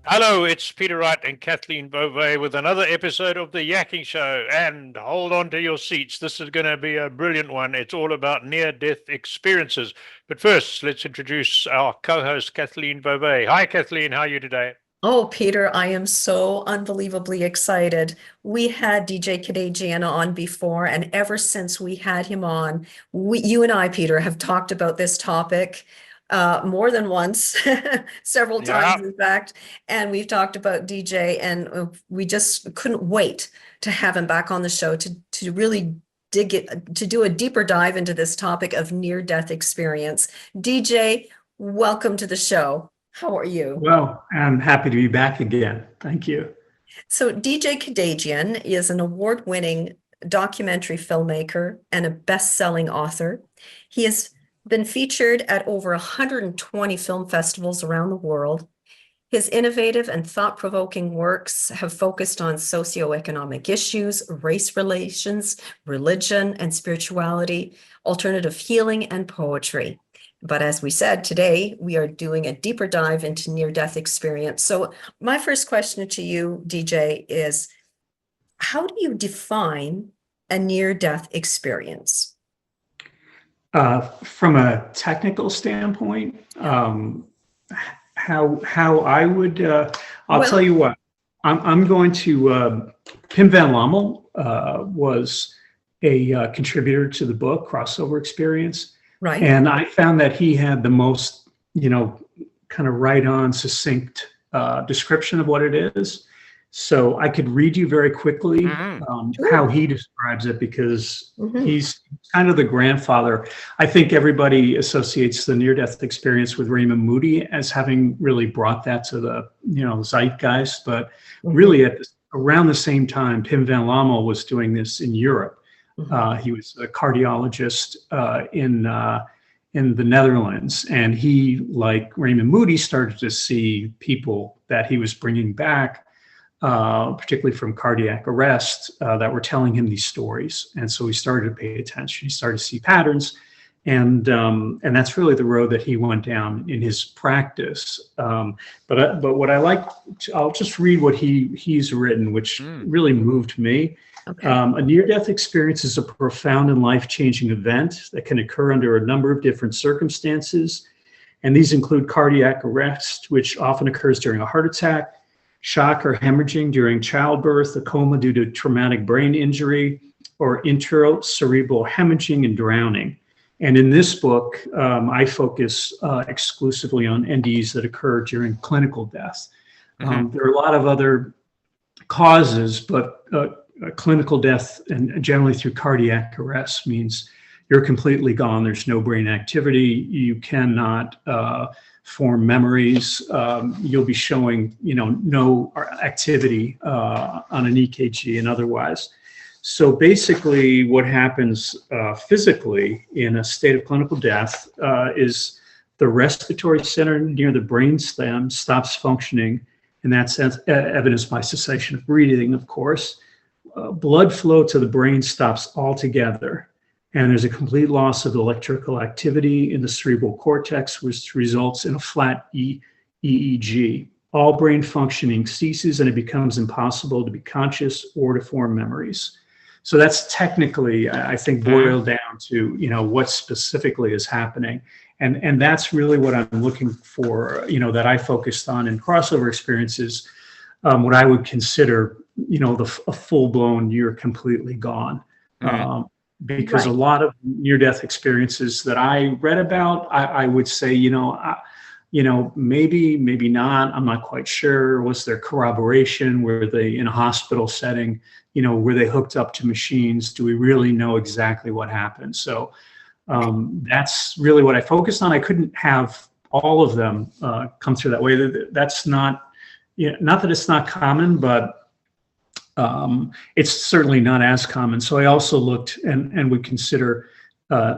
Hello, it's Peter Wright and Kathleen Beauvais with another episode of the Yakking Show. And hold on to your seats. This is going to be a brilliant one. It's all about near-death experiences. But first, let's introduce our co-host, Kathleen Beauvais. Hi, Kathleen. How are you today? Oh, Peter, I am so unbelievably excited. We had DJ Kadagian on before, and ever since we had him on, you and I, Peter, have talked about this topic more than once, several times, in fact. And we've talked about DJ, and we just couldn't wait to have him back on the show to really to do a deeper dive into this topic of near-death experience. DJ, welcome to the show. How are you? Well, I'm happy to be back again. Thank you. So DJ Kadagian is an award-winning documentary filmmaker and a best-selling author. He has been featured at over 120 film festivals around the world. His innovative and thought-provoking works have focused on socioeconomic issues, race relations, religion and spirituality, alternative healing, and poetry. But as we said, today we are doing a deeper dive into near-death experience. So my first question to you, DJ, is how do you define a near-death experience? From a technical standpoint, how I would, I'll tell you what, I'm going to, Pim van Lommel was a contributor to the book, Crossover Experience. Right. And I found that he had the most, kind of right on, succinct description of what it is. So I could read you very quickly how he describes it, because he's kind of the grandfather. I think everybody associates the near-death experience with Raymond Moody as having really brought that to the, zeitgeist. But really around the same time, Pim van Lommel was doing this in Europe. He was a cardiologist in the Netherlands, and he, like Raymond Moody, started to see people that he was bringing back, particularly from cardiac arrest, that were telling him these stories. And so he started to pay attention. He started to see patterns, and that's really the road that he went down in his practice. But what I like, I'll just read what he's written, which really moved me. Okay. A near-death experience is a profound and life-changing event that can occur under a number of different circumstances. And these include cardiac arrest, which often occurs during a heart attack, shock or hemorrhaging during childbirth, a coma due to traumatic brain injury, or intracerebral hemorrhaging and drowning. And in this book, I focus exclusively on NDEs that occur during clinical death. There are a lot of other causes, but clinical death, and generally through cardiac arrest, means you're completely gone. There's no brain activity. You cannot form memories. You'll be showing, no activity on an EKG and otherwise. So basically what happens physically in a state of clinical death is the respiratory center near the brainstem stops functioning, and that's evidenced by cessation of breathing, of course. Blood flow to the brain stops altogether, and there's a complete loss of electrical activity in the cerebral cortex, which results in a flat EEG. All brain functioning ceases, and it becomes impossible to be conscious or to form memories. So that's technically, I think, boiled down to, what specifically is happening. And that's really what I'm looking for, that I focused on in Crossover Experiences, what I would consider, a full-blown you're completely gone. Because a lot of near-death experiences that I read about, I would say, maybe not. I'm not quite sure. Was there corroboration? Were they in a hospital setting? Were they hooked up to machines? Do we really know exactly what happened? So that's really what I focused on. I couldn't have all of them come through that way. That's not, not that it's not common, but it's certainly not as common. So I also looked and would consider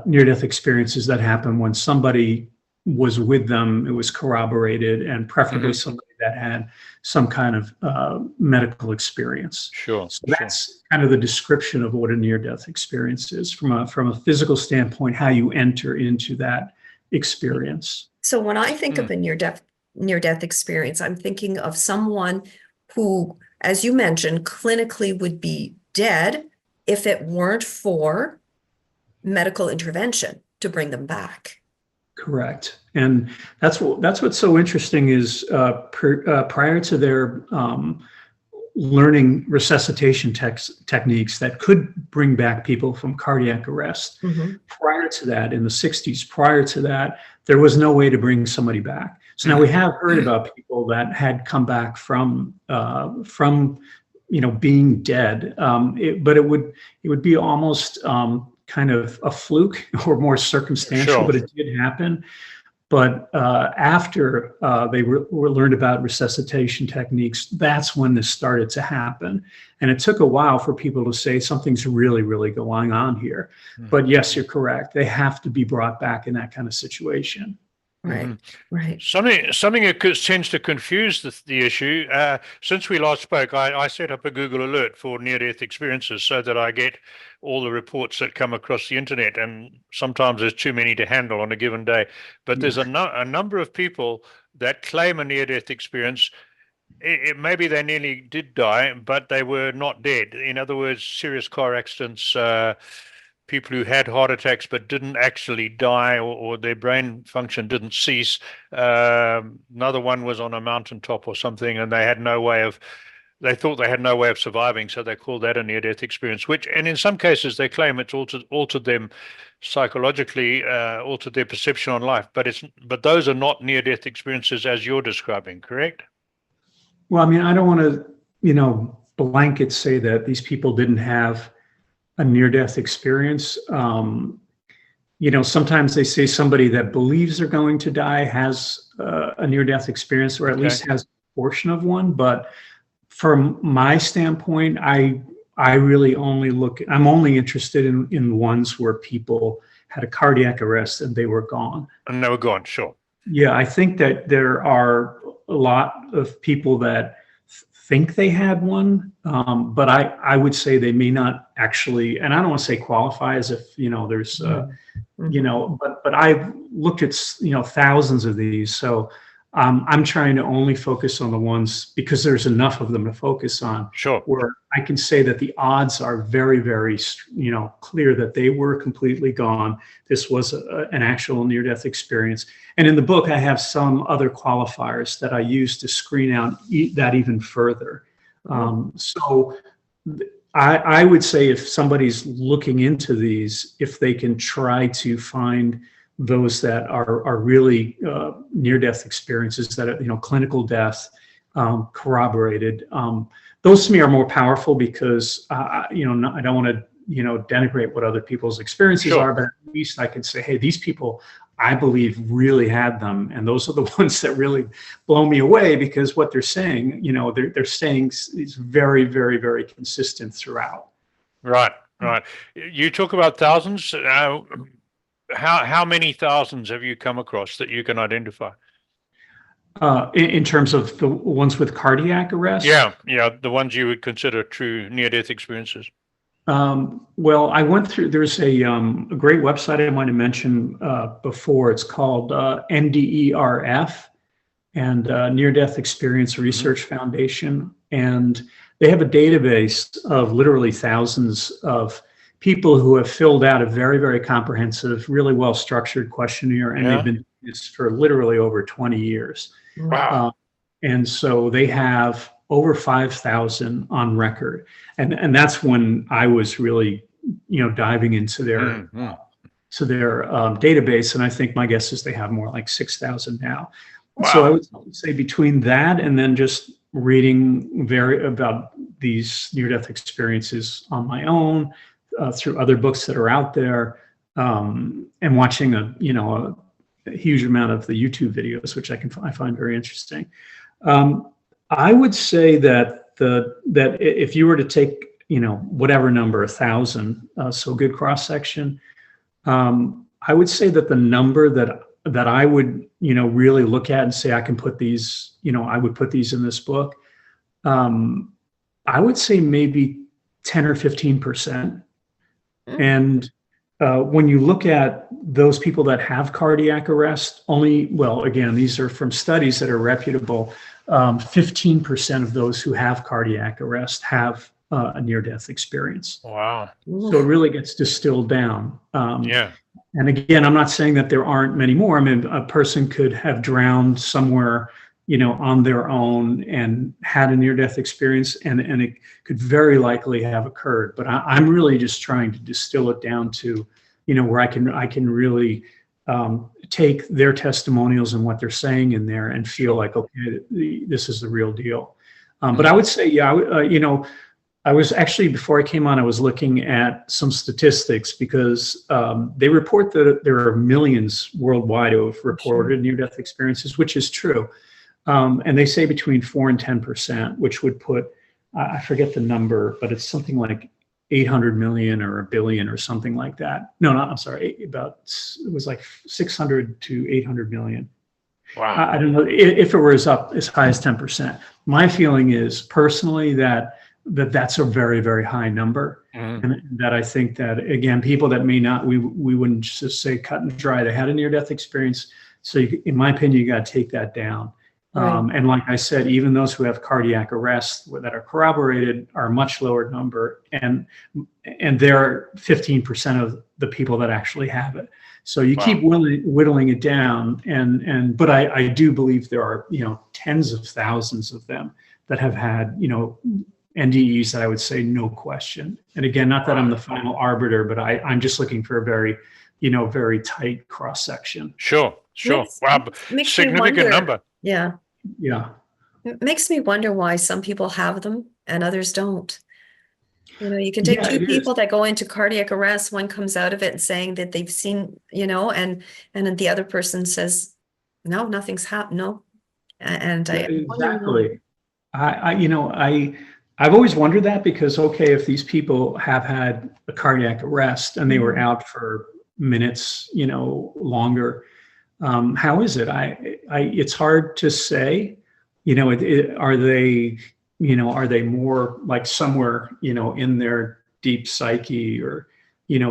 near-death experiences that happen when somebody was with them, it was corroborated, and preferably somebody that had some kind of medical experience. Sure. So that's kind of the description of what a near-death experience is from a physical standpoint, how you enter into that experience. So when I think of a near-death experience, I'm thinking of someone who, as you mentioned, clinically would be dead if it weren't for medical intervention to bring them back. Correct. And that's what's so interesting is prior to their learning resuscitation techniques that could bring back people from cardiac arrest. Prior to that, in the 60s, prior to that, there was no way to bring somebody back. So now we have heard about people that had come back from being dead, but it would be almost kind of a fluke or more circumstantial, Sure. but it did happen. But after they were learned about resuscitation techniques, that's when this started to happen. And it took a while for people to say something's really, really going on here. But yes, you're correct. They have to be brought back in that kind of situation. Right, right. Something that tends to confuse the issue. Since we last spoke, I set up a Google alert for near-death experiences so that I get all the reports that come across the internet, and sometimes there's too many to handle on a given day. But there's a number of people that claim a near-death experience. Maybe they nearly did die, but they were not dead. In other words, serious car accidents, people who had heart attacks but didn't actually die, or their brain function didn't cease. Another one was on a mountaintop or something, and they thought they had no way of surviving, so they called that a near-death experience, and in some cases they claim it's altered them psychologically, altered their perception on life, but those are not near-death experiences as you're describing, correct? Well, I mean, I don't want to, blanket say that these people didn't have a near-death experience. Sometimes they say somebody that believes they're going to die has a near-death experience, or at least has a portion of one. But from my standpoint, I really I'm only interested in ones where people had a cardiac arrest and they were gone. And they were gone, sure. Yeah, I think that there are a lot of people that think they had one, but I would say they may not actually, and I don't want to say qualify as if, there's, but I've looked at, thousands of these. So I'm trying to only focus on the ones, because there's enough of them to focus on. Sure. Where I can say that the odds are very, very, clear that they were completely gone. This was an actual near-death experience. And in the book, I have some other qualifiers that I use to screen out that even further. So I would say if somebody's looking into these, if they can try to find those that are really near-death experiences that are, clinical death, corroborated. Those to me are more powerful because, I don't want to, denigrate what other people's experiences are, but at least I can say, hey, these people, I believe, really had them. And those are the ones that really blow me away, because what they're saying, they're saying is very, very, very consistent throughout. Right. You talk about thousands. How many thousands have you come across that you can identify? In terms of the ones with cardiac arrest? Yeah, the ones you would consider true near-death experiences. Well, I went through, there's a great website I might have mentioned before. It's called NDERF, and Near-Death Experience Research Foundation. And they have a database of literally thousands of people who have filled out a very, very comprehensive, really well-structured questionnaire, and they've been doing this for literally over 20 years. Wow. And so they have over 5,000 on record. And that's when I was really, diving into their database. And I think my guess is they have more like 6,000 now. Wow. So I would say between that and then just reading about these near-death experiences on my own, through other books that are out there, and watching a huge amount of the YouTube videos, which I find very interesting. I would say that that if you were to take whatever number, 1,000, so good cross section, I would say that the number that I would really look at and say I can put these, I would put these in this book. I would say maybe 10 or 15%. And when you look at those people that have cardiac arrest, well, again, these are from studies that are reputable. 15% of those who have cardiac arrest have a near-death experience. Wow. So it really gets distilled down. Yeah. And again, I'm not saying that there aren't many more. I mean, a person could have drowned somewhere, on their own and had a near-death experience, and it could very likely have occurred. But I'm really just trying to distill it down to, where I can really take their testimonials and what they're saying in there and feel like, okay, this is the real deal. But I would say, yeah, I was actually, before I came on, I was looking at some statistics because they report that there are millions worldwide who have reported near-death experiences, which is true. And they say between 4 and 10%, which would put, I forget the number, but it's something like 800 million or a billion or something like that. No, I'm sorry, it was like 600 to 800 million. Wow. I don't know if it was up as high as 10%. My feeling is personally that's a very, very high number. And that I think that, again, people that may not, we wouldn't just say cut and dry, they had a near-death experience. So in my opinion, you got to take that down. Right. And like I said, even those who have cardiac arrest that are corroborated are a much lower number. And they're 15% of the people that actually have it. So you keep whittling it down. But I do believe there are, tens of thousands of them that have had, NDEs that I would say no question. And again, not that I'm the final arbiter, but I'm just looking for a very, very tight cross section. Sure. Wow, significant number. Yeah. Yeah. It makes me wonder why some people have them and others don't. You can take two people that go into cardiac arrest. One comes out of it and saying that they've seen, and then the other person says, no, nothing's happened. No. And exactly. I've always wondered that because, okay, if these people have had a cardiac arrest and they were out for minutes, longer, how is it? It's hard to say, are they more like somewhere, in their deep psyche or,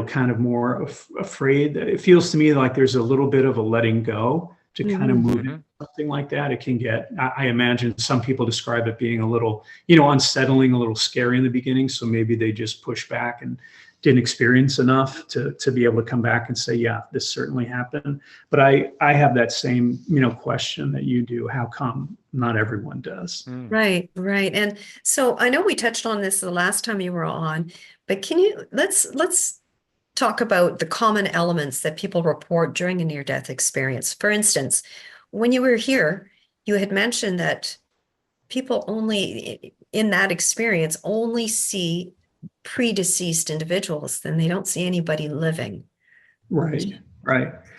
kind of more afraid? It feels to me like there's a little bit of a letting go to kind of move into something like that. It can get, I imagine some people describe it being a little, unsettling, a little scary in the beginning. So maybe they just push back and didn't experience enough to be able to come back and say, yeah, this certainly happened. But I have that same, question that you do. How come not everyone does? Right. And so I know we touched on this the last time you were on, but let's talk about the common elements that people report during a near-death experience. For instance, when you were here, you had mentioned that people only in that experience only see predeceased individuals, then they don't see anybody living. Right.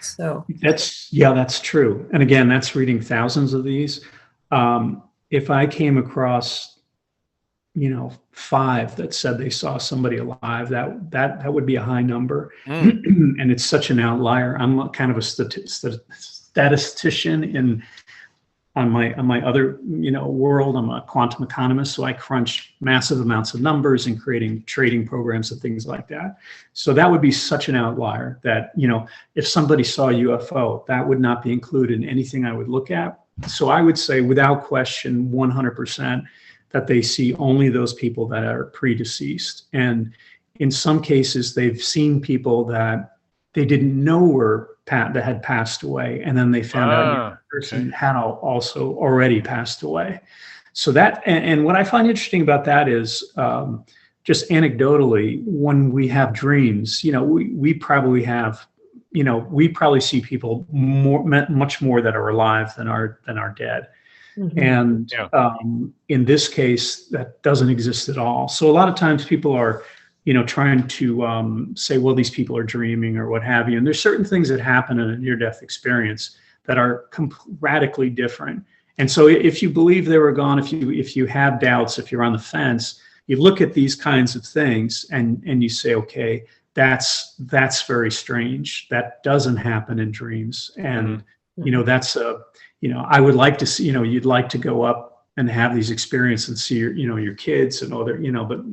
So that's true. And again, that's reading thousands of these. If I came across 5 that said they saw somebody alive, that would be a high number. And it's such an outlier. I'm kind of a statistician on my other world. I'm a quantum economist, so I crunch massive amounts of numbers and creating trading programs and things like that. So that would be such an outlier that if somebody saw a UFO, that would not be included in anything I would look at. So I would say without question 100% that they see only those people that are predeceased. And in some cases, they've seen people that they didn't know that had passed away. And then they found out the person had also already passed away. So that, and what I find interesting about that is just anecdotally, when we have dreams, we probably have, we probably see people much more that are alive than are dead. And in this case, that doesn't exist at all. So a lot of times people are, trying to say, well, these people are dreaming or what have you. And there's certain things that happen in a near-death experience that are radically different. And so if you believe they were gone, if you have doubts, if you're on the fence, you look at these kinds of things and you say, okay, that's very strange. That doesn't happen in dreams. And, that's I would like to see, you'd like to go up and have these experiences and see your kids and other, but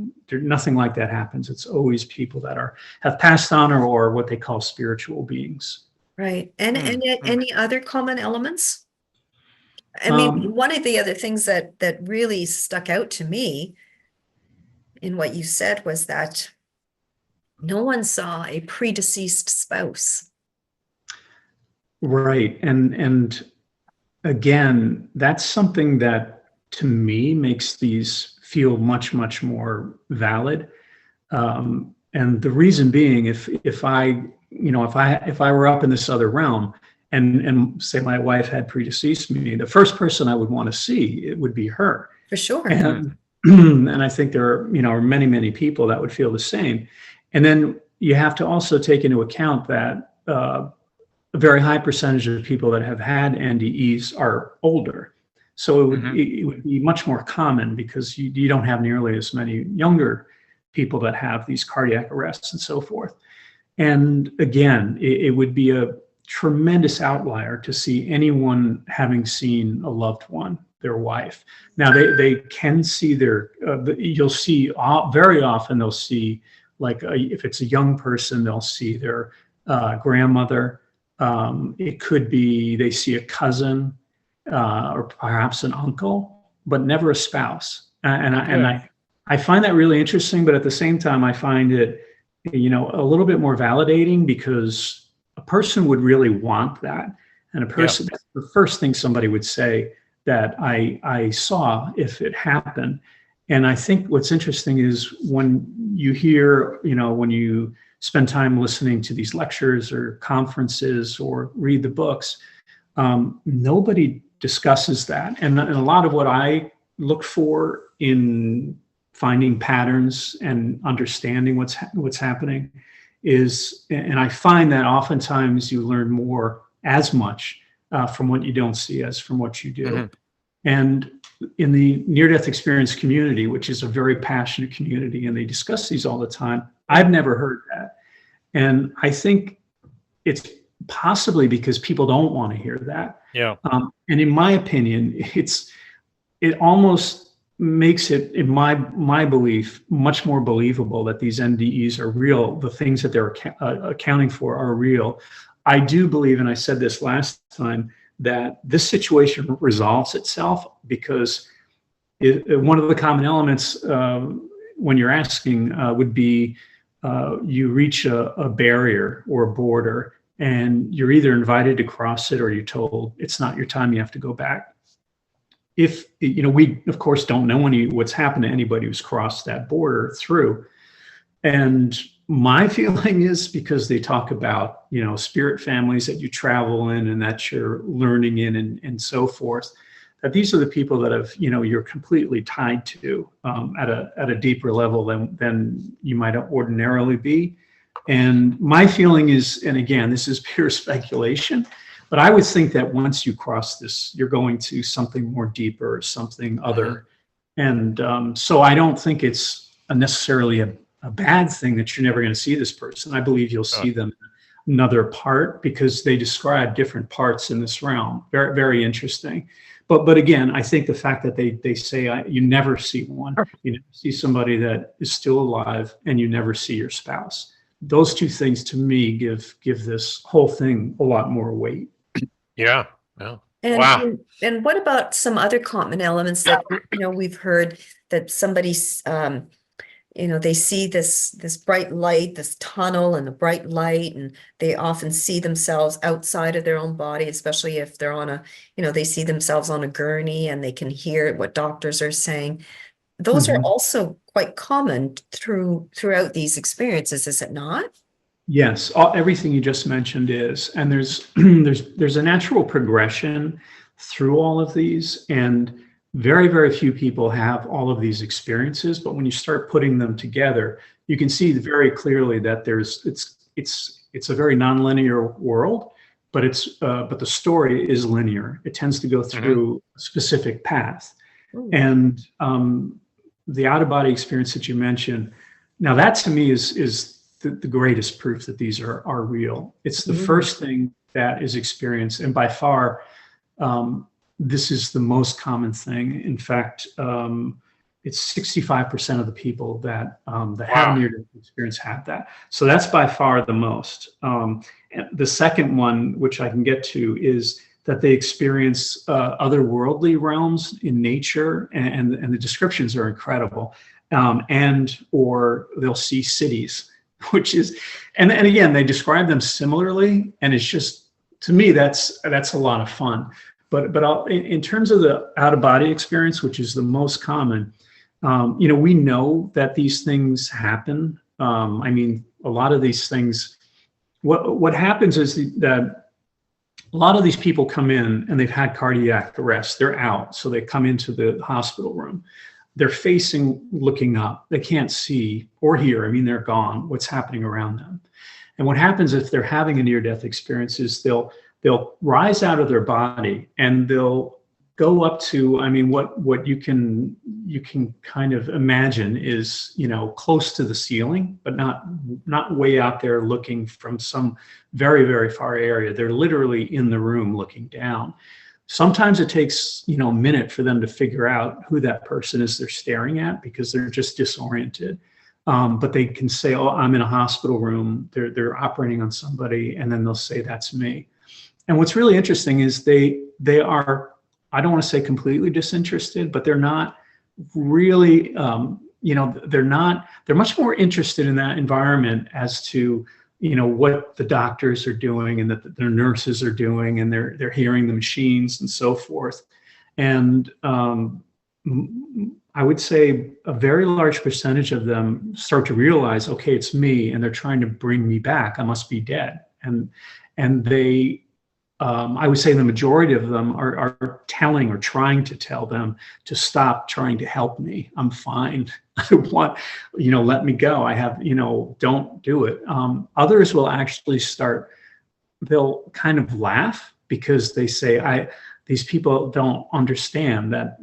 nothing like that happens. It's always people that have passed on or what they call spiritual beings. Right. And any other common elements? I Um, mean, one of the other things that really stuck out to me in what you said was that no one saw a predeceased spouse. Right. And again, that's something that to me makes these feel much, much more valid. And the reason being, if I were up in this other realm and say my wife had predeceased me, the first person I would want to see, it would be her. For sure. And, and I think there are many, many people that would feel the same. And then you have to also take into account that a very high percentage of people that have had NDEs are older. So it would be much more common because you don't have nearly as many younger people that have these cardiac arrests and so forth. And again, it would be a tremendous outlier to see anyone having seen a loved one, their wife. Now they can see you'll see very often they'll see, like if it's a young person, they'll see their grandmother. It could be they see a cousin or perhaps an uncle, but never a spouse. I find that really interesting, but at the same time, I find it, a little bit more validating because a person would really want that. And that's the first thing somebody would say that I saw if it happened. And I think what's interesting is when you hear, when you spend time listening to these lectures or conferences or read the books, nobody discusses that. And a lot of what I look for in finding patterns and understanding what's happening is, and I find that oftentimes you learn more as much from what you don't see as from what you do. And in the near-death experience community, which is a very passionate community, and they discuss these all the time, I've never heard that. And I think it's possibly because people don't want to hear that. Yeah. And in my opinion, it almost makes it, in my belief, much more believable that these NDEs are real. The things that they're accounting for are real. I do believe, and I said this last time, that this situation resolves itself because one of the common elements when you're asking would be you reach a barrier or a border and you're either invited to cross it or you're told it's not your time, you have to go back. If, we of course don't know what's happened to anybody who's crossed that border through. And my feeling is because they talk about, spirit families that you travel in and that you're learning in and so forth, that these are the people that have, you're completely tied to at a deeper level than you might ordinarily be. And my feeling is, and again, this is pure speculation, but I would think that once you cross this, you're going to something more deeper, something other. And so I don't think it's necessarily a bad thing that you're never going to see this person. I believe you'll see them in another part because they describe different parts in this realm. Very, very interesting. But again, I think the fact that they say you never see one, you never see somebody that is still alive, and you never see your spouse. Those two things to me give this whole thing a lot more weight. Yeah. Yeah. And, Wow. and what about some other common elements that, we've heard that somebody's, they see this bright light, this tunnel and the bright light, and they often see themselves outside of their own body, especially if they're on they see themselves on a gurney and they can hear what doctors are saying. Those are also quite common throughout these experiences, is it not? Yes, everything you just mentioned is, and there's a natural progression through all of these, and very, very few people have all of these experiences. But when you start putting them together, you can see very clearly that it's a very nonlinear world, but the story is linear. It tends to go through a specific path. And the out-of-body experience that you mentioned, now that to me is the greatest proof that these are real. It's the first thing that is experienced, and by far this is the most common thing. In fact, it's 65% of the people that have near-death experience have that. So that's by far the most. And the second one, which I can get to, is that they experience otherworldly realms in nature, and the descriptions are incredible. And or they'll see cities, which is, and again, they describe them similarly, and it's just, to me, that's a lot of fun. But in terms of the out-of-body experience, which is the most common, we know that these things happen. I mean, a lot of these things, what happens is that a lot of these people come in and they've had cardiac arrest. They're out, so they come into the hospital room. They're facing, looking up. They can't see or hear. I mean, they're gone. What's happening around them? And what happens if they're having a near-death experience is they'll rise out of their body and they'll go up to, I mean, what you can kind of imagine is, close to the ceiling, but not way out there looking from some very, very far area. They're literally in the room looking down. Sometimes it takes, a minute for them to figure out who that person is they're staring at, because they're just disoriented. But they can say, oh, I'm in a hospital room. They're operating on somebody, and then they'll say, that's me. And what's really interesting is they are, I don't want to say completely disinterested, but they're not really, they're much more interested in that environment as to, what the doctors are doing and that their nurses are doing, and they're hearing the machines and so forth. And I would say a very large percentage of them start to realize, okay, it's me, and they're trying to bring me back. I must be dead. And they, I would say the majority of them are telling or trying to tell them to stop trying to help me. I'm fine. I want, let me go. I have, don't do it. Others will actually they'll kind of laugh, because they say, these people don't understand that,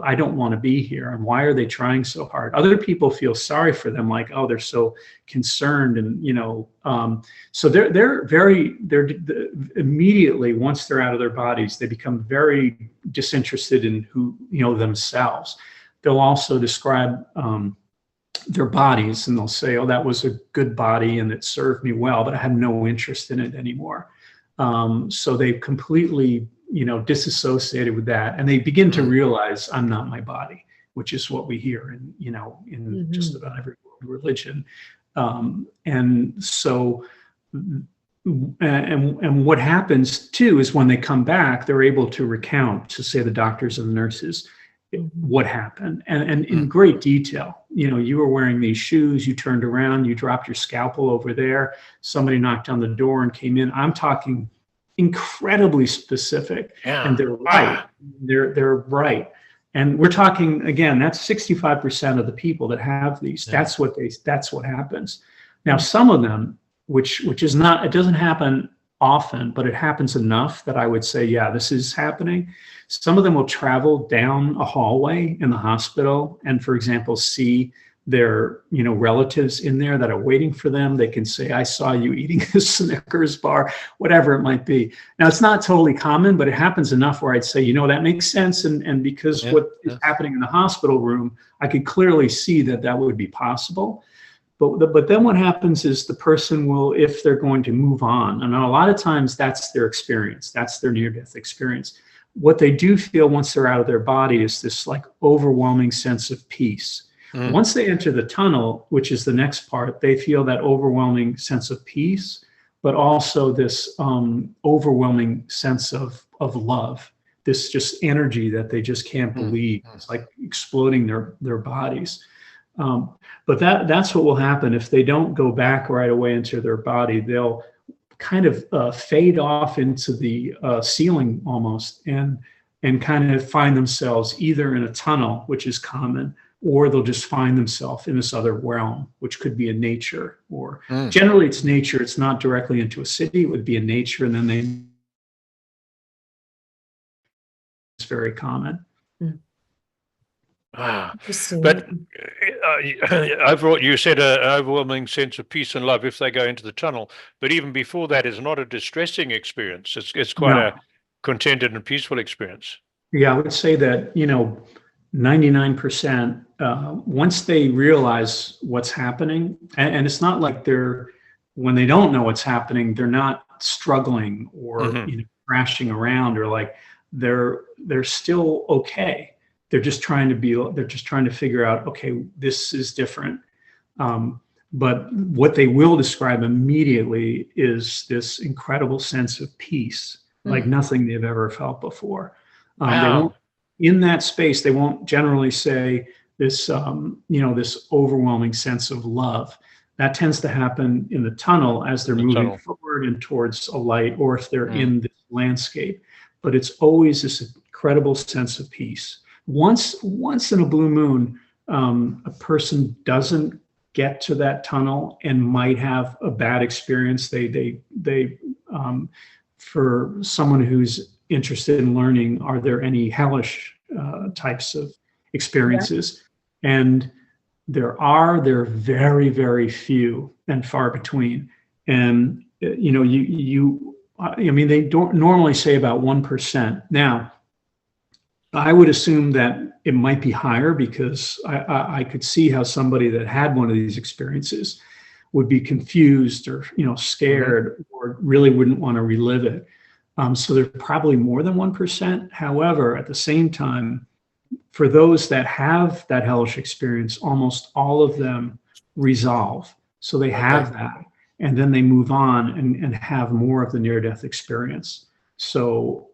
I don't want to be here. And why are they trying so hard? Other people feel sorry for them, like, oh, they're so concerned. And, so they're immediately, once they're out of their bodies, they become very disinterested in who, themselves. They'll also describe their bodies, and they'll say, oh, that was a good body and it served me well, but I have no interest in it anymore. So they completely, disassociated with that, and they begin to realize, I'm not my body, which is what we hear in just about every religion. And so, and what happens too is when they come back, they're able to recount, to say the doctors and the nurses, what happened, and in great detail. You were wearing these shoes, you turned around, you dropped your scalpel over there, somebody knocked on the door and came in. I'm talking incredibly specific, and they're right. They're right. And we're talking, again, that's 65% of the people that have these. That's what happens. Now, some of them, which is not, it doesn't happen often, but it happens enough that I would say, yeah, this is happening. Some of them will travel down a hallway in the hospital and, for example, see their, relatives in there that are waiting for them. They can say, I saw you eating a Snickers bar, whatever it might be. Now, it's not totally common, but it happens enough where I'd say, that makes sense. And because what is happening in the hospital room, I could clearly see that would be possible. But then what happens is the person will, if they're going to move on, and a lot of times that's their experience, that's their near-death experience. What they do feel once they're out of their body is this like overwhelming sense of peace. Once they enter the tunnel, which is the next part, they feel that overwhelming sense of peace, but also this overwhelming sense of love, this just energy that they just can't believe. It's like exploding their bodies. But that's what will happen if they don't go back right away into their body. They'll kind of fade off into the ceiling almost, and kind of find themselves either in a tunnel, which is common, or they'll just find themselves in this other realm, which could be in nature, or generally it's nature. It's not directly into a city. It would be in nature, and then it's very common. But overall, you said an overwhelming sense of peace and love if they go into the tunnel. But even before that, it's not a distressing experience. It's quite a contented and peaceful experience. Yeah, I would say that, 99%, once they realize what's happening, and it's not like when they don't know what's happening, they're not struggling or, Mhm. crashing around, or like they're still okay. They're just trying to figure out, okay, this is different. But what they will describe immediately is this incredible sense of peace, like nothing they've ever felt before. They won't, Wow. in that space, they won't generally say this, this overwhelming sense of love. That tends to happen in the tunnel as they're The moving tunnel. forward and towards a light, or if they're Mm. in this landscape. But it's always this incredible sense of peace. Once in a blue moon, a person doesn't get to that tunnel and might have a bad experience. For someone who's interested in learning, are there any hellish types of experiences? And they're very, very few and far between. And they don't normally say about 1%. Now, I would assume that it might be higher, because I could see how somebody that had one of these experiences would be confused, or scared, or really wouldn't want to relive it. So they're probably more than 1%. However, at the same time, for those that have that hellish experience, almost all of them resolve. So they have that, and then they move on and have more of the near-death experience. So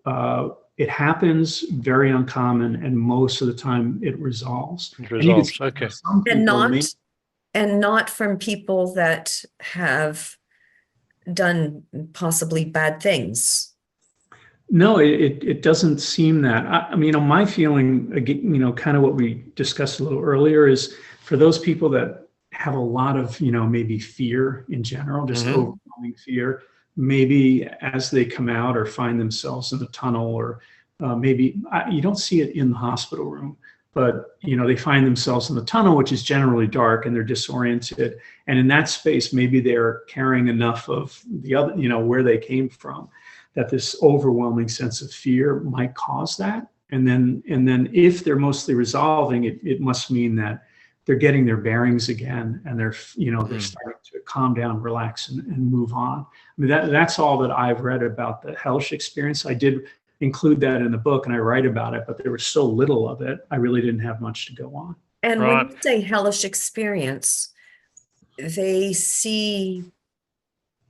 it happens, very uncommon, and most of the time it resolves. It And you can resolves. see Okay. some And people may, not from people that have done possibly bad things. no, it doesn't seem that. I mean, my feeling, again, kind of what we discussed a little earlier, is for those people that have a lot of, maybe fear in general, just overwhelming fear, maybe as they come out or find themselves in the tunnel, or maybe you don't see it in the hospital room, but they find themselves in the tunnel, which is generally dark, and they're disoriented. And in that space, maybe they're carrying enough of the other, where they came from, that this overwhelming sense of fear might cause that. And then if they're mostly resolving, it must mean that they're getting their bearings again, and they're starting to calm down, relax, and move on. I mean, that's all that I've read about the hellish experience. I did include that in the book, and I write about it, but there was so little of it, I really didn't have much to go on. And when you say hellish experience, they see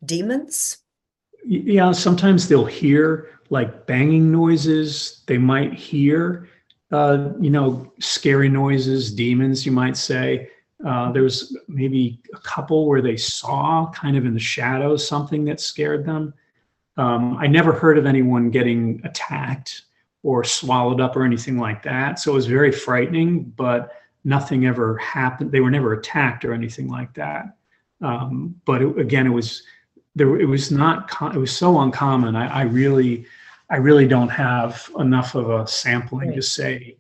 demons? Yeah, sometimes they'll hear like banging noises. They might hear, scary noises, demons, you might say. There was maybe a couple where they saw, kind of in the shadows, something that scared them. I never heard of anyone getting attacked or swallowed up or anything like that. So it was very frightening, but nothing ever happened. They were never attacked or anything like that. But again, it was so uncommon. I really don't have enough of a sampling to say,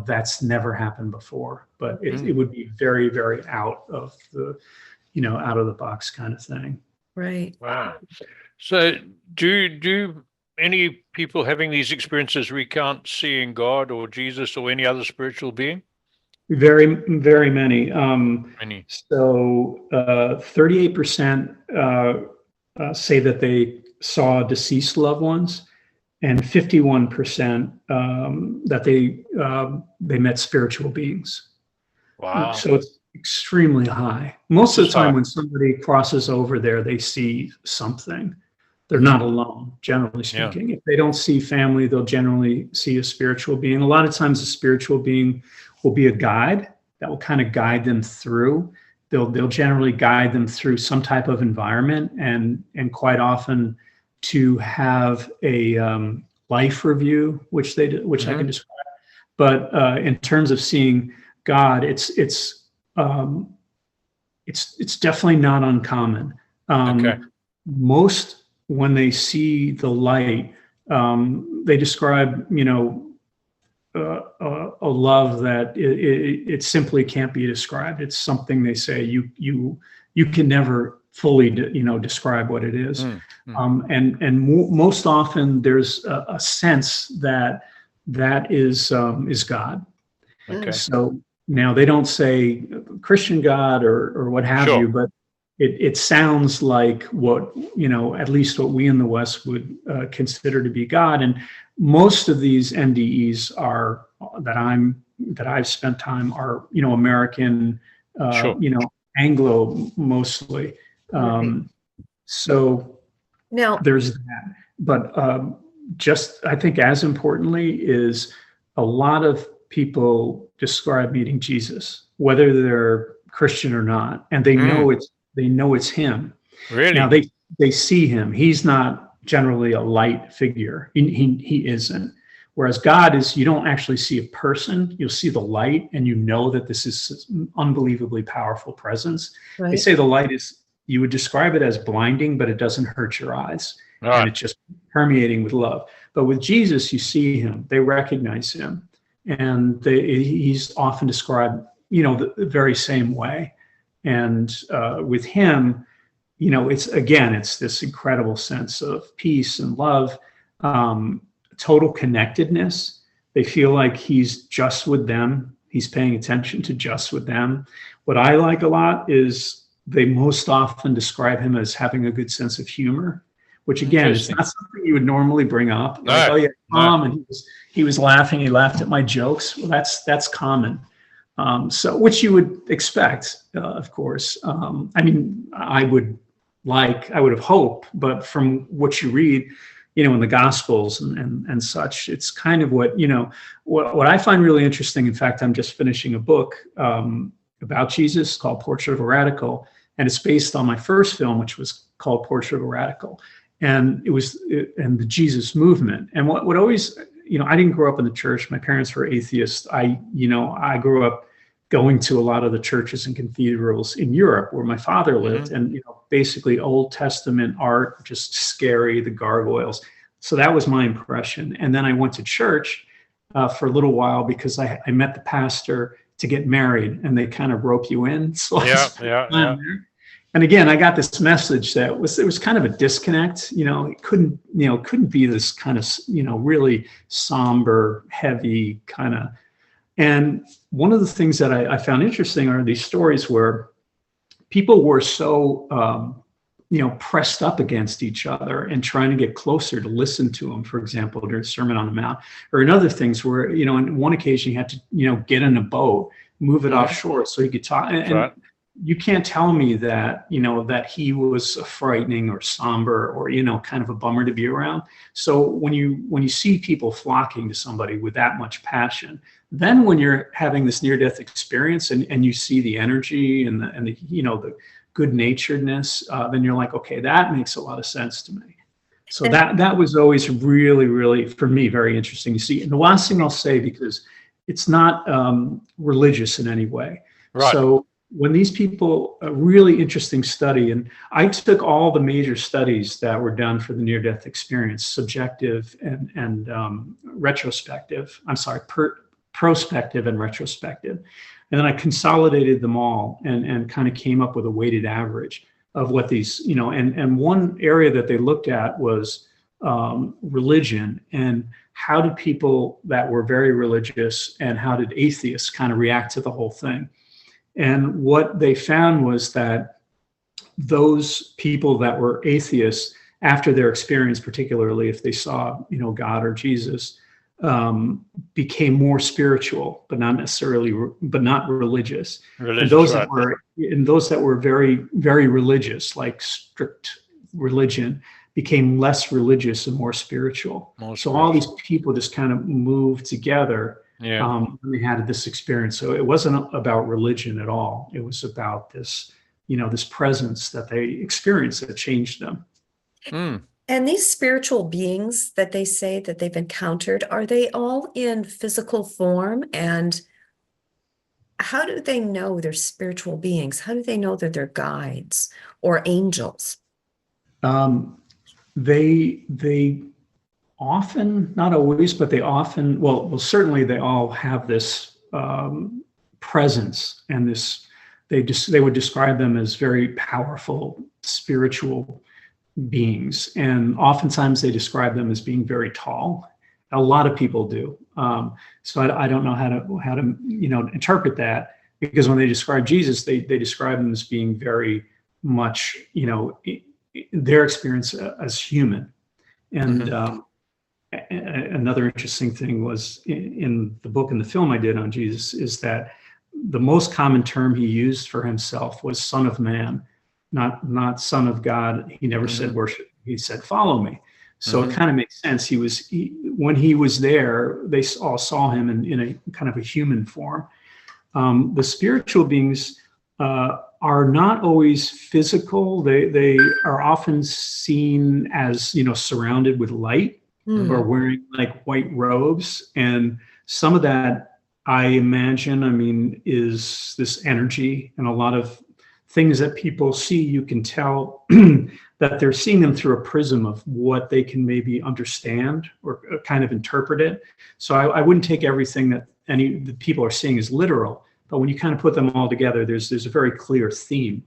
that's never happened before. But it would be very, very out of the box kind of thing. Right. Wow. So do any people having these experiences recount seeing God or Jesus or any other spiritual being? Very, very many. Many. So 38% say that they saw deceased loved ones, and 51% that they met spiritual beings. Wow. So it's extremely high. Most of the time when somebody crosses over there, they see something. They're not alone, generally speaking. If they don't see family, they'll generally see a spiritual being. A lot of times a spiritual being will be a guide that will kind of guide them through. They'll generally guide them through some type of environment, and quite often to have a life review, which I can describe. But in terms of seeing God, it's definitely not uncommon. Most, when they see the light, they describe, a love that it simply can't be described. It's something they say you can never fully describe what it is. And most often there's a sense that that is God. Okay. So now they don't say Christian God or what have Sure. you, but it sounds like what, at least what we in the West would consider to be God. And most of these NDEs are that I've spent time are, American, Sure. Anglo mostly. Right. So Now, there's that. But just, I think as importantly is a lot of people describe meeting Jesus, whether they're Christian or not, and they know it's him. Really? Now they see him. He's not generally a light figure. He isn't. Whereas God is, you don't actually see a person. You'll see the light, and you know that this is an unbelievably powerful presence. They right. say the light is, you would describe it as blinding, but it doesn't hurt your eyes. And Right. it's just permeating with love. But with Jesus, you see him, they recognize him, and he's often described, the very same way. And with him, it's this incredible sense of peace and love, total connectedness. They feel like he's just with them. He's paying attention to just with them. What I like a lot is they most often describe him as having a good sense of humor, which again is not something you would normally bring up. No, Like, oh yeah, Tom, no. and he was laughing. He laughed at my jokes. Well, that's common. So which you would expect, of course. I would have hoped, but from what you read, in the Gospels and such, it's kind of what I find really interesting. In fact, I'm just finishing a book about Jesus called Portrait of a Radical, and it's based on my first film, which was called Portrait of a Radical, and and the Jesus movement. And what always, I didn't grow up in the church. My parents were atheists. I grew up going to a lot of the churches and cathedrals in Europe where my father lived, and basically Old Testament art, just scary, the gargoyles. So that was my impression. And then I went to church for a little while because I met the pastor to get married, and they kind of rope you in. So Yeah. And again, I got this message that it was kind of a disconnect. It couldn't be this kind of really somber, heavy kind of. And one of the things that I found interesting are these stories where people were so, pressed up against each other and trying to get closer to listen to them, for example, during Sermon on the Mount, or in other things where, on one occasion you had to, get in a boat, move it offshore so you could talk. And you can't tell me that, that he was frightening or somber or, kind of a bummer to be around. So when you see people flocking to somebody with that much passion, then when you're having this near-death experience and you see the energy and the good-naturedness, then you're like, okay, that makes a lot of sense to me. So that was always really, really, for me, very interesting to see. And the last thing I'll say, because it's not religious in any way. Right. So when these people, a really interesting study, and I took all the major studies that were done for the near-death experience, subjective and retrospective. I'm sorry, prospective and retrospective. And then I consolidated them all and kind of came up with a weighted average of what these, and one area that they looked at was religion, and how did people that were very religious and how did atheists kind of react to the whole thing. And what they found was that those people that were atheists, after their experience, particularly if they saw, God or Jesus, became more spiritual, but not religious. And those that were very, very religious, like strict religion, became less religious and more spiritual. So all these people just kind of moved together. When they had this experience. So it wasn't about religion at all. It was about this, this presence that they experienced that changed them. And these spiritual beings that they say that they've encountered, are they all in physical form? And how do they know they're spiritual beings? How do they know that they're guides or angels? They often, not always, but they often, well, certainly they all have this presence and this, they would describe them as very powerful spiritual beings. And oftentimes they describe them as being very tall. A lot of people do. So I don't know how to interpret that, because when they describe Jesus, they describe him as being very much their experience as human. And another interesting thing was in the book and the film I did on Jesus is that the most common term he used for himself was Son of Man, not Son of God. He never said worship. He said, follow me. So it kind of makes sense. When he was there, they all saw him in a kind of a human form. The spiritual beings are not always physical. They are often seen as, surrounded with light or wearing like white robes. And some of that, I imagine, is this energy, and a lot of things that people see, you can tell that they're seeing them through a prism of what they can maybe understand or kind of interpret it. So I wouldn't take everything that the people are seeing as literal, but when you kind of put them all together, there's a very clear theme.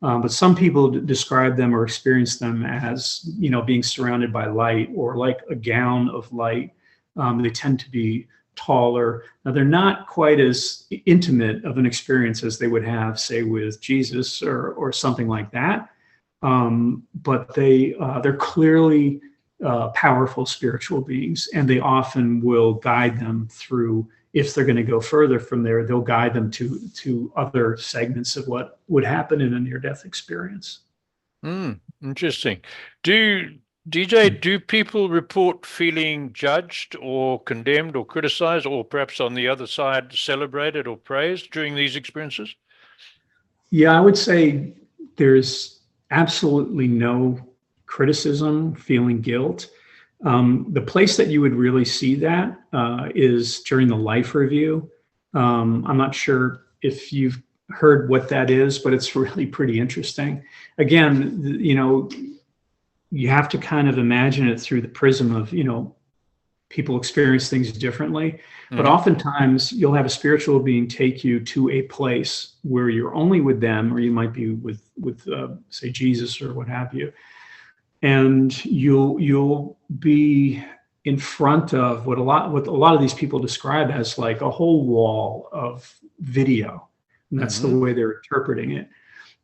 But some people describe them or experience them as, being surrounded by light or like a gown of light. They tend to be taller. Now, they're not quite as intimate of an experience as they would have, say, with Jesus or something like that. But they're clearly powerful spiritual beings, and they often will guide them through. If they're going to go further from there, they'll guide them to other segments of what would happen in a near-death experience. Interesting. Do people report feeling judged or condemned or criticized, or perhaps on the other side, celebrated or praised during these experiences? Yeah, I would say there's absolutely no criticism, feeling guilt. The place that you would really see that is during the life review. I'm not sure if you've heard what that is, but it's really pretty interesting. Again, you have to kind of imagine it through the prism of, people experience things differently. But oftentimes you'll have a spiritual being take you to a place where you're only with them, or you might be with say, Jesus or what have you. And you'll be in front of what a lot of these people describe as like a whole wall of video. And that's the way they're interpreting it.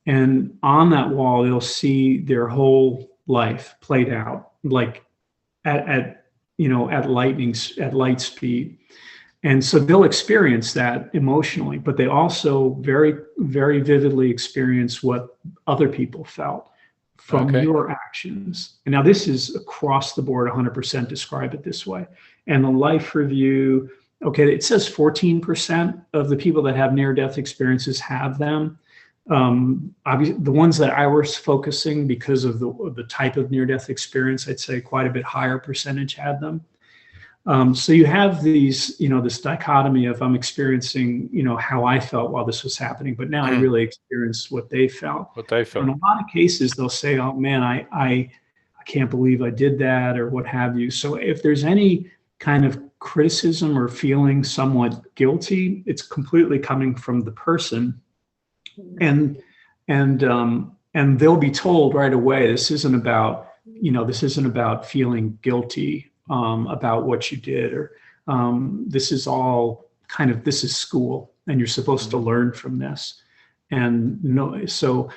And on that wall, they'll see their whole life played out, like at light speed. And so they'll experience that emotionally, but they also very, very vividly experience what other people felt from your actions. And now this is across the board, 100% describe it this way. And the life review, it says 14% of the people that have near-death experiences have them. Obviously, the ones that I was focusing because of the type of near-death experience, I'd say quite a bit higher percentage had them. So you have these, this dichotomy of I'm experiencing, how I felt while this was happening, but now I really experience what they felt. What they felt. In a lot of cases, they'll say, "Oh man, I can't believe I did that," or what have you. So if there's any kind of criticism or feeling somewhat guilty, it's completely coming from the person, and they'll be told right away, this isn't about feeling guilty about what you did, or this is school, and you're supposed to learn from this. And so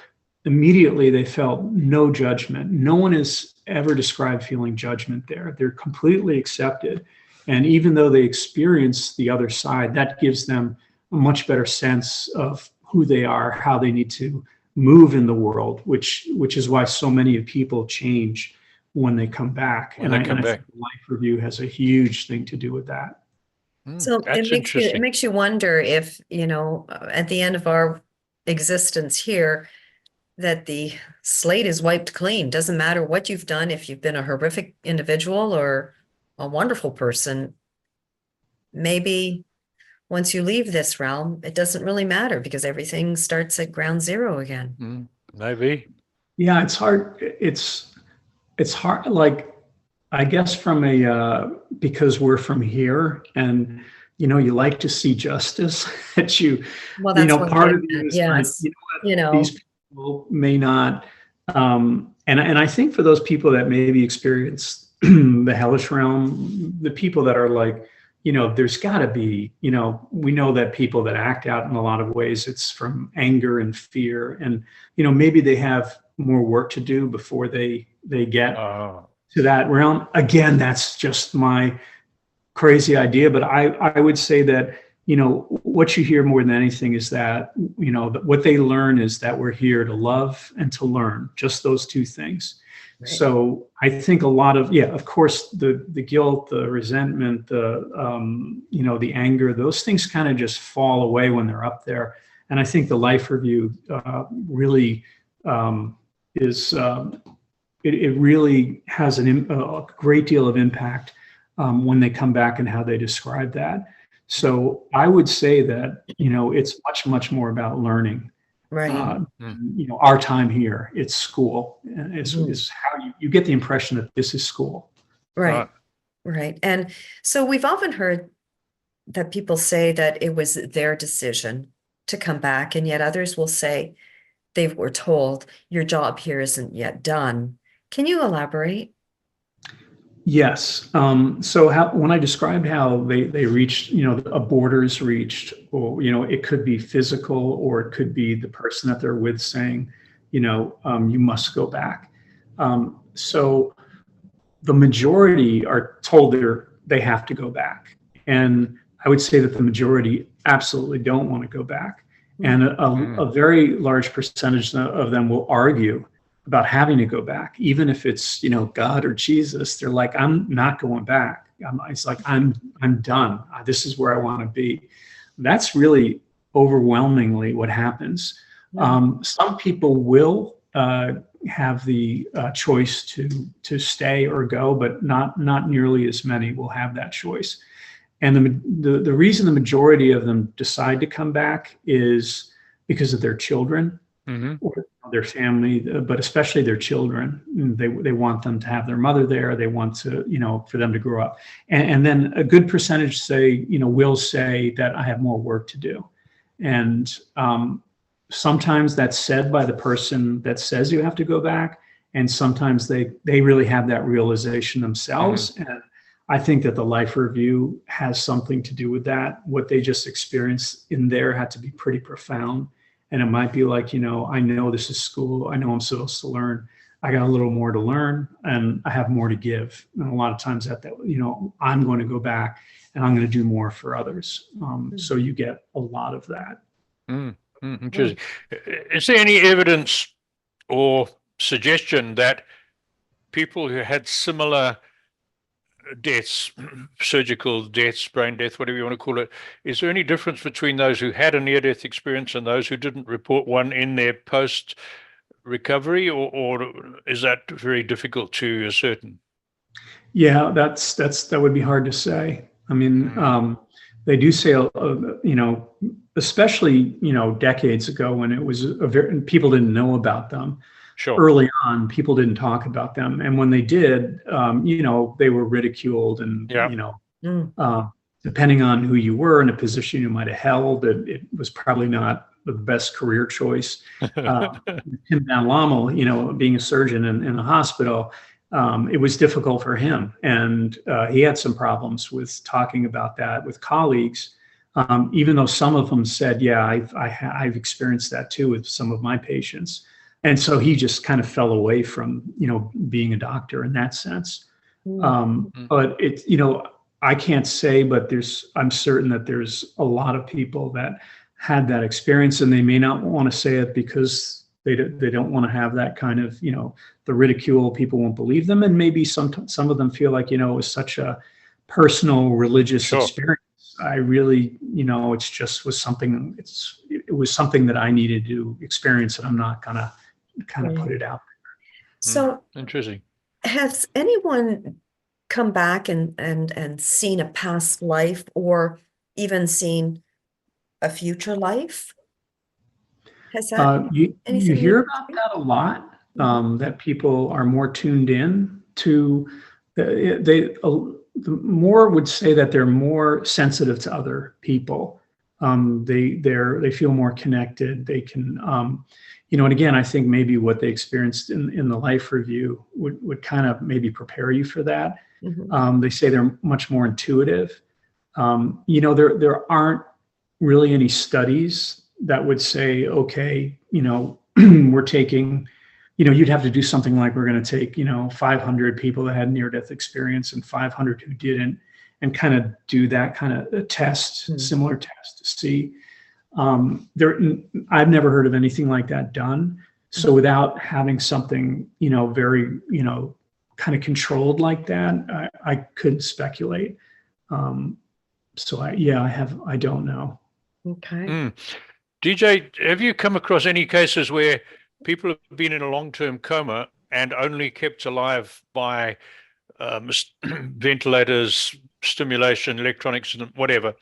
immediately they felt no judgment. No one has ever described feeling judgment there. They're completely accepted. And even though they experience the other side, that gives them a much better sense of who they are, how they need to move in the world, which is why so many people change when they come back. I think life review has a huge thing to do with that. So it makes you wonder if, at the end of our existence here, that the slate is wiped clean. Doesn't matter what you've done, if you've been a horrific individual or a wonderful person, maybe once you leave this realm, it doesn't really matter because everything starts at ground zero again. Maybe. Yeah, it's hard. It's hard, like, I guess because we're from here, and you like to see justice that that's part of you is yes. These people may not, and I think for those people that maybe experience the hellish realm, the people that are like there's got to be, we know that people that act out in a lot of ways, it's from anger and fear, and maybe they have more work to do before they get to that realm. Again, that's just my crazy idea, but I would say that what you hear more than anything is that what they learn is that we're here to love and to learn, just those two things. Right. So I think a lot of, of course, the guilt, the resentment, the anger, those things kind of just fall away when they're up there. And I think the life review really is it really has a great deal of impact when they come back and how they describe that. So I would say that, it's much, much more about learning. Right. Our time here, it's school. Is how you get the impression that this is school. Right. Right. And so we've often heard that people say that it was their decision to come back, and yet others will say they were told your job here isn't yet done. Can you elaborate? Yes. So when I described how they reached, a border's reached, or, it could be physical, or it could be the person that they're with saying, you must go back. So the majority are told they have to go back. And I would say that the majority absolutely don't want to go back. And a very large percentage of them will argue about having to go back, even if it's, God or Jesus. They're like, I'm not going back. It's like, I'm done. This is where I want to be. That's really overwhelmingly what happens. Some people will have the choice to stay or go, but not nearly as many will have that choice. And the reason the majority of them decide to come back is because of their children. Or their family, but especially their children. They want them to have their mother there. They want to, for them to grow up. And then a good percentage will say that I have more work to do. And sometimes that's said by the person that says you have to go back. And sometimes they really have that realization themselves. And I think that the life review has something to do with that. What they just experienced in there had to be pretty profound. And it might be like, I know this is school. I know I'm supposed to learn. I got a little more to learn, and I have more to give. And a lot of times I'm going to go back and I'm going to do more for others. So you get a lot of that. Interesting. Is there any evidence or suggestion that people who had similar deaths, surgical deaths, brain death, whatever you want to call it, is there any difference between those who had a near-death experience and those who didn't report one in their post-recovery, or is that very difficult to ascertain? Yeah, that would be hard to say. I mean, they do say, especially decades ago when it was people didn't know about them. Sure. Early on, people didn't talk about them, and when they did, they were ridiculed, and depending on who you were and a position you might have held, it was probably not the best career choice. Tim Van Lommel, being a surgeon in a hospital, it was difficult for him, and he had some problems with talking about that with colleagues. Even though some of them said, "Yeah, I've experienced that too with some of my patients." And so he just kind of fell away from, being a doctor in that sense. But it's, I can't say, but I'm certain that there's a lot of people that had that experience, and they may not want to say it because they don't want to have that kind of, the ridicule. People won't believe them. And maybe some of them feel like, it was such a personal religious experience. I really, it was something that I needed to experience, and I'm not gonna kind of put it out there. So interesting. Has anyone come back and seen a past life, or even seen a future life? Has that you hear about that a lot, that people are more tuned in to the more would say that they're more sensitive to other people. They feel more connected. They can, and again, I think maybe what they experienced in the life review would kind of maybe prepare you for that. They say they're much more intuitive. There aren't really any studies that would say, okay, we're taking, you'd have to do something like we're going to take, 500 people that had near-death experience and 500 who didn't, and kind of do that kind of a test, similar test to see. I've never heard of anything like that done. So without having something, very, kind of controlled like that, I couldn't speculate. I don't know. Okay. DJ, have you come across any cases where people have been in a long-term coma and only kept alive by ventilators, stimulation, electronics, whatever?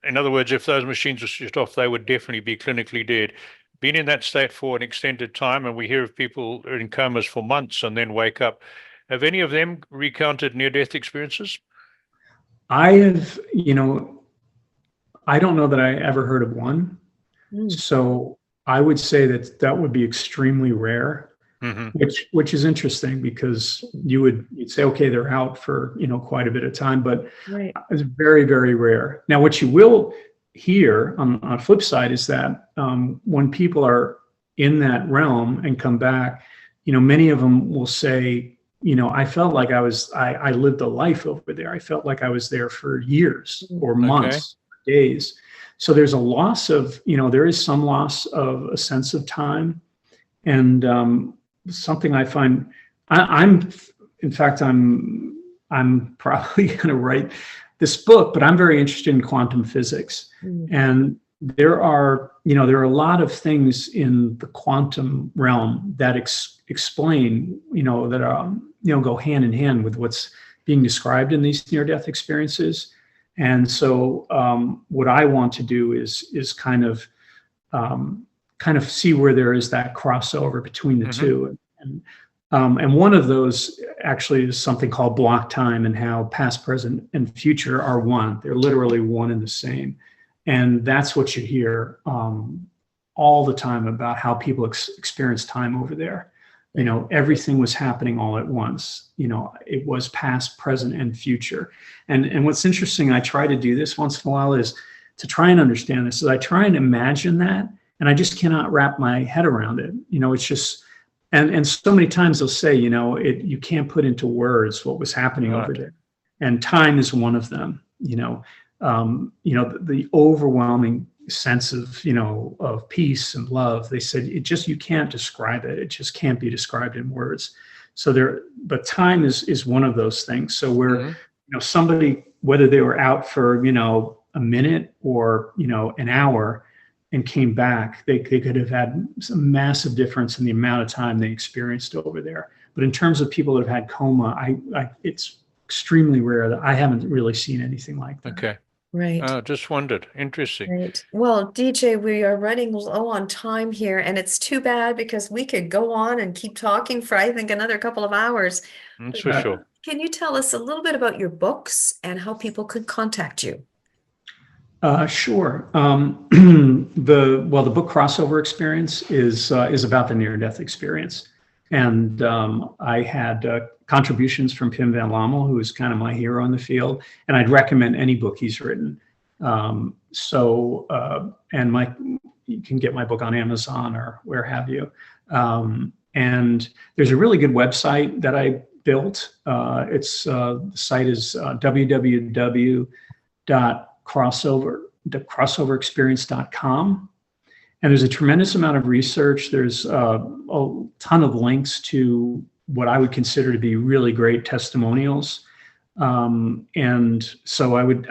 In other words, if those machines were switched off, they would definitely be clinically dead. Been in that state for an extended time, and we hear of people in comas for months and then wake up. Have any of them recounted near-death experiences? I have, I don't know that I ever heard of one. So I would say that would be extremely rare, which is interesting, because you'd say, okay, they're out for, quite a bit of time, but it's very, very rare. Now, what you will hear on the flip side is that when people are in that realm and come back, many of them will say, I felt like I lived a life over there. I felt like I was there for years or months, days. So there's a loss of, there is some loss of a sense of time. And something I find, I'm probably going to write this book, but I'm very interested in quantum physics. And there are a lot of things in the quantum realm that explain, that are, go hand in hand with what's being described in these near-death experiences. And so what I want to do is kind of see where there is that crossover between the two. And one of those actually is something called block time, and how past, present, and future are one. They're literally one and the same. And that's what you hear all the time about how people experience time over there. Everything was happening all at once. It was past, present, and future. And what's interesting, I try to do this once in a while, is to try and understand this. So I try and imagine that, and I just cannot wrap my head around it. It's just, and so many times they'll say, you can't put into words what was happening over there. And time is one of them. The overwhelming sense of peace and love. They said you can't describe it. It just can't be described in words. So but time is one of those things. So where somebody, whether they were out for a minute or an hour and came back, they could have had some massive difference in the amount of time they experienced over there. But in terms of people that have had coma, it's extremely rare. That I haven't really seen anything like that. Okay. Right. Just wondered. Interesting. Right. Well, DJ, we are running low on time here, and it's too bad because we could go on and keep talking for, I think, another couple of hours. That's for sure. Can you tell us a little bit about your books and how people could contact you? Sure. The book Crossover Experience is about the near-death experience. And I had contributions from Pim van Lommel, who is kind of my hero in the field, and I'd recommend any book he's written. And you can get my book on Amazon or where have you. And there's a really good website that I built. The site is www.crossoverexperience.com. And there's a tremendous amount of research. There's a ton of links to what I would consider to be really great testimonials. And so I would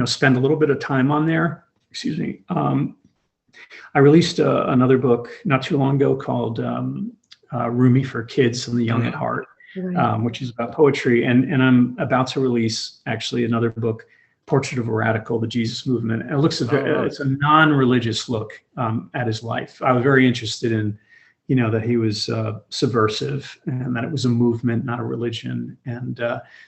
spend a little bit of time on there. Excuse me. I released another book not too long ago called Rumi for Kids and the Young at Heart, which is about poetry. And I'm about to release actually another book, Portrait of a Radical, the Jesus Movement. And it looks it's a non-religious look at his life. I was very interested in, that he was subversive and that it was a movement, not a religion. And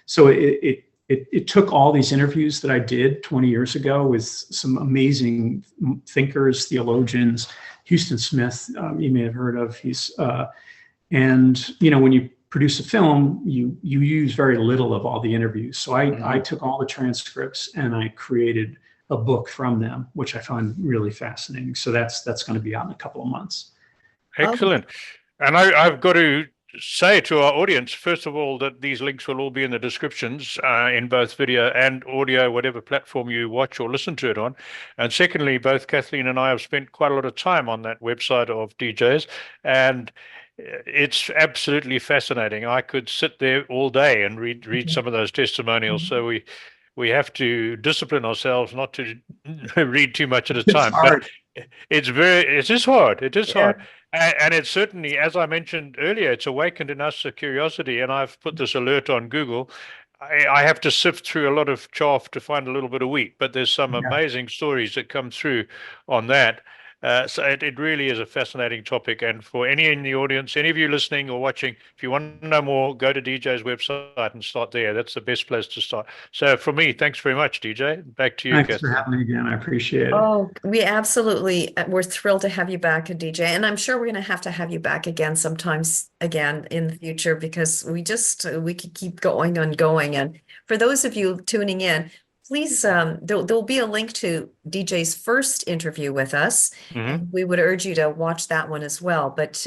so it took all these interviews that I did 20 years ago with some amazing thinkers, theologians. Houston Smith, you may have heard of. He's when you produce a film, you use very little of all the interviews. So I took all the transcripts and I created a book from them, which I found really fascinating. So that's going to be out in a couple of months. Excellent. And I've got to say to our audience, first of all, that these links will all be in the descriptions in both video and audio, whatever platform you watch or listen to it on. And secondly, both Kathleen and I have spent quite a lot of time on that website of DJs, and it's absolutely fascinating. I could sit there all day and read some of those testimonials. So we have to discipline ourselves not to read too much at a time. But it is hard. It is hard. And it's certainly, as I mentioned earlier, it's awakened in us a curiosity. And I've put this alert on Google. I have to sift through a lot of chaff to find a little bit of wheat, but there's some amazing stories that come through on that. So it really is a fascinating topic. And for any in the audience, any of you listening or watching, if you want to know more, go to DJ's website and start there. That's the best place to start. So for me, thanks very much, DJ. Back to you, Thanks Kathleen. for having me again. I appreciate it. Oh, we're thrilled to have you back, DJ. And I'm sure we're going to have you back again sometimes again in the future, because we could keep going and going. And for those of you tuning in, please, there'll be a link to DJ's first interview with us. And we would urge you to watch that one as well. But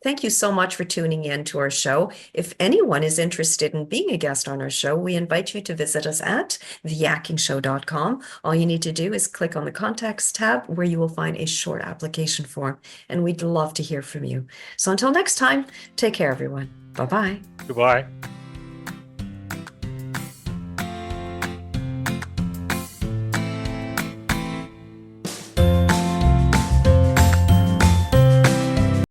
thank you so much for tuning in to our show. If anyone is interested in being a guest on our show, we invite you to visit us at theyakkingshow.com. All you need to do is click on the contacts tab, where you will find a short application form. And we'd love to hear from you. So until next time, take care, everyone. Bye-bye. Goodbye.